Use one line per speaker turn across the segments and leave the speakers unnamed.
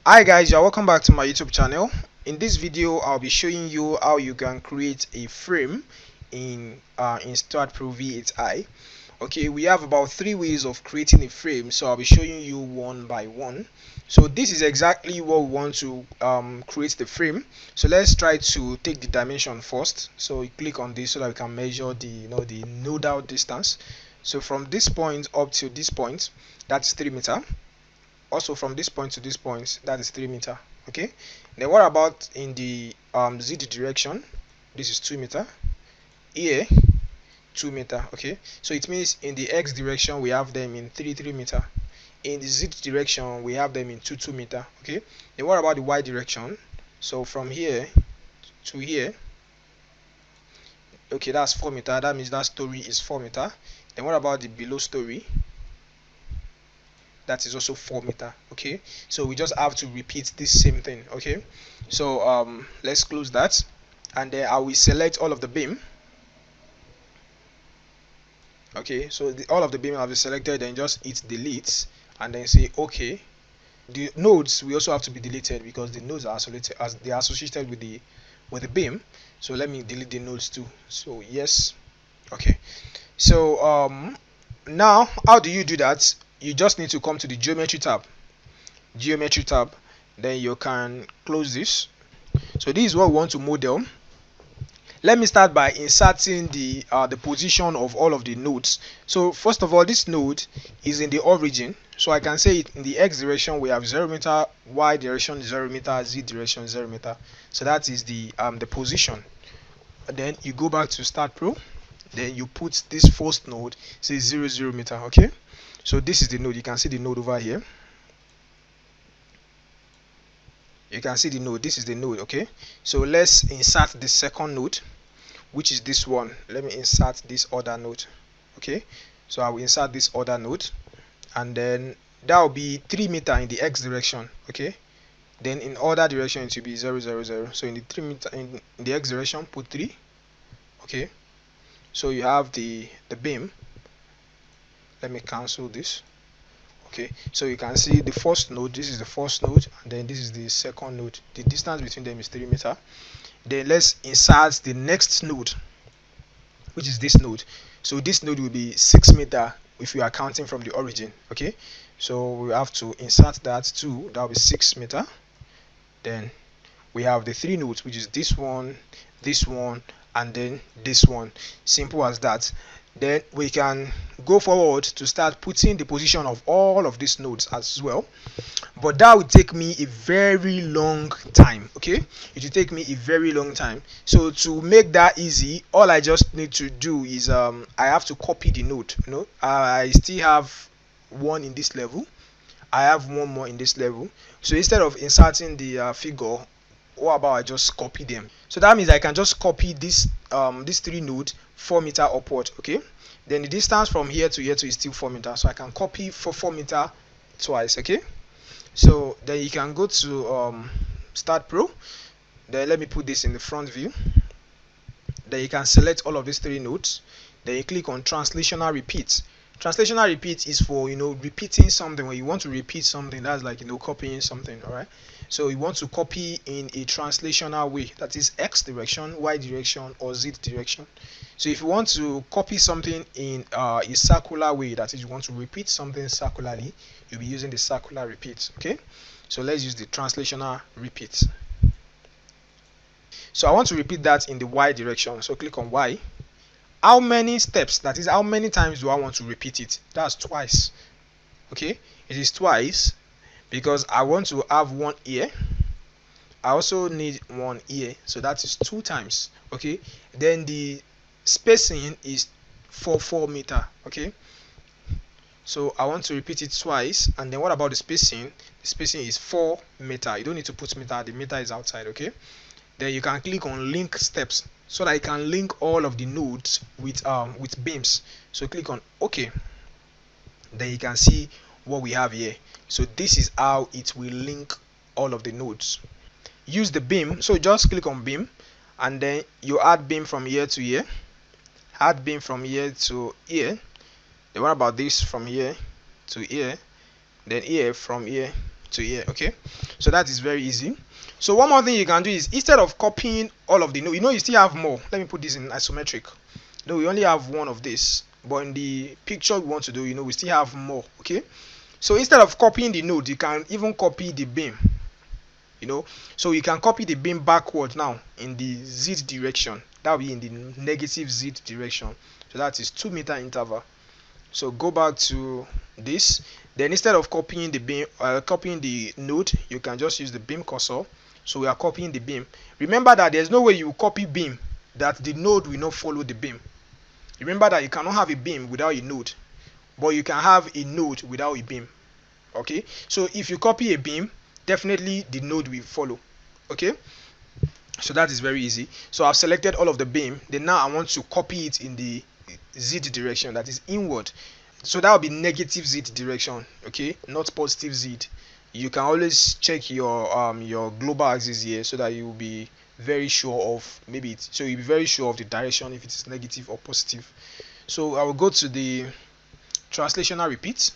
Hi guys, you're welcome back to my YouTube channel. In this video I'll be showing you how you can create a frame in Staad Pro V8i. Okay, we have about 3 ways of creating a frame, so I'll be showing you one by one. So this is exactly what we want to create the frame. So let's try to take the dimension first. So you click on this so that we can measure the the nodal distance. So from this point up to this point, that's 3 meters. Also from this point to this point, that is 3 meters. Okay, then what about in the z direction? This is 2 meters. Here 2 meters. Okay, so it means in the x direction we have them in 3 meters. In the z direction we have them in 2 meters. Okay, then what about the y direction? So from here to here, okay, that's 4 meters. That means that story is 4 meters. Then what about the below story? That is also 4 meters. Okay, so we just have to repeat this same thing. Okay, so let's close that, and then I will select all of the beam. Okay, so all of the beam have been selected, then just hit delete and then say okay. The nodes will also have to be deleted because the nodes are associated, as they are associated with the beam. So let me delete the nodes too. So yes. Okay, so now how do you do that? You just need to come to the geometry tab, then you can close this. So this is what we want to model. Let me start by inserting the position of all of the nodes. So first of all, this node is in the origin, so I can say it in the x direction we have 0 meter, y direction 0 meter, z direction 0 meter. So that is the position. And then you go back to Staad Pro, then you put this first node, say 0 meter. Okay, so this is the node. You can see the node over here. You can see the node. This is the node. Okay, so let's insert the second node, which is this one. Let me insert this other node. Okay, so I will insert this other node, and then that will be 3 meter in the x direction. Okay, then in other direction it will be 0 0 0. So in the 3 meter in the x direction, put 3. Okay, so you have the beam. Let me cancel this. Okay, so you can see the first node. This is the first node, and then this is the second node. The distance between them is 3 meters. Then let's insert the next node, which is this node. So this node will be 6 meters if you are counting from the origin. Okay, so we have to insert that too. That will be 6 meters. Then we have the 3 nodes, which is this one, and then this one. Simple as that. Then we can go forward to start putting the position of all of these nodes as well, but that will take me a very long time. Okay, it will take me a very long time. So to make that easy, all I just need to do is I have to copy the node. I still have one in this level, I have one more in this level. So instead of inserting the figure, what about I just copy them? So that means I can just copy this these 3 nodes 4 meter upward. Okay, then the distance from here to is still 4 meters, so I can copy for 4 meter twice. Okay, so then you can go to Staad Pro. Then let me put this in the front view. Then you can select all of these 3 nodes. Then you click on translational repeat. Translational repeat is for repeating something. When you want to repeat something, that's like copying something. All right, so you want to copy in a translational way, that is x direction, y direction, or z direction. So if you want to copy something in a circular way, that is you want to repeat something circularly, you'll be using the circular repeat. Okay, so let's use the translational repeat. So I want to repeat that in the y direction, so click on y. How many steps, that is how many times do I want to repeat it? That's twice. Okay, it is twice because I want to have one here. I also need one here, so that is 2 times. Okay, then the spacing is 4 meters. Okay, so I want to repeat it twice. And then what about the spacing? The spacing is 4 meters. You don't need to put meter, the meter is outside. Okay, then you can click on link steps so that I can link all of the nodes with beams. So click on OK. Then you can see what we have here. So this is how it will link all of the nodes. Use the beam. So just click on beam, and then you add beam from here to here, add beam from here to here. Then what about this from here to here, then here from here to here. Okay, so that is very easy. So one more thing you can do is, instead of copying all of the node, you still have more. Let me put this in isometric. No, we only have one of this, but in the picture we want to do, we still have more. Okay, so instead of copying the node, you can even copy the beam. So you can copy the beam backward now in the z direction. That will be in the negative z direction. So that is 2 meter interval. So go back to this. Then instead of copying the beam, copying the node, you can just use the beam cursor. So we are copying the beam. Remember that there's no way you copy beam that the node will not follow the beam. Remember that you cannot have a beam without a node, but you can have a node without a beam. Okay, so if you copy a beam, definitely the node will follow. Okay, so that is very easy. So I've selected all of the beam. Then now I want to copy it in the z direction, that is inward. So that will be negative z direction. Okay, not positive z. You can always check your global axis here, so that you will be very sure of you'll be very sure of the direction, if it is negative or positive. So I will go to the translational repeat.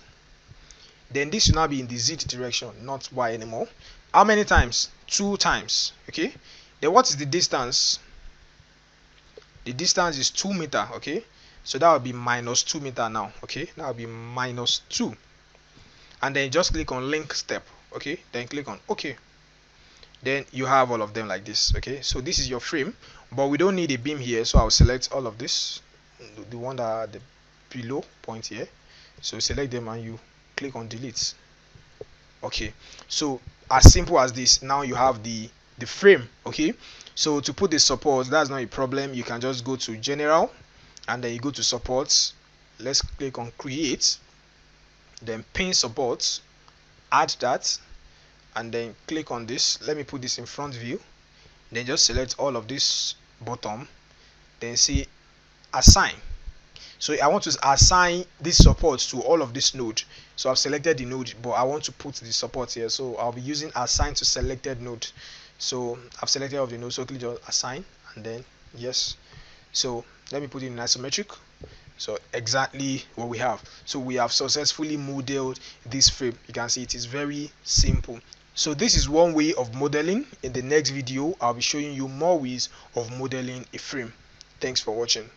Then this will now be in the z direction, not y anymore. How many times? 2 times. Okay, then what is the distance? The distance is 2 meter. Okay, so that will be minus 2 meter now. Okay, that will be minus 2. And then just click on link step. Okay, then click on OK. Then you have all of them like this. Okay, so this is your frame, but we don't need a beam here, so I'll select all of this, the one that are the below point here. So select them and you click on delete. Okay, so as simple as this. Now you have the frame. Okay, so to put the support, that's not a problem. You can just go to general and then you go to supports. Let's click on create, then pin support, add that, and then click on this. Let me put this in front view. Then just select all of this bottom, then say assign. So I want to assign this support to all of this node. So I've selected the node, but I want to put the support here, so I'll be using assign to selected node. So I've selected all of the node, so click on assign and then yes. So let me put it in isometric. So exactly what we have. So we have successfully modeled this frame. You can see it is very simple. So this is one way of modeling. In the next video, I'll be showing you more ways of modeling a frame. Thanks for watching.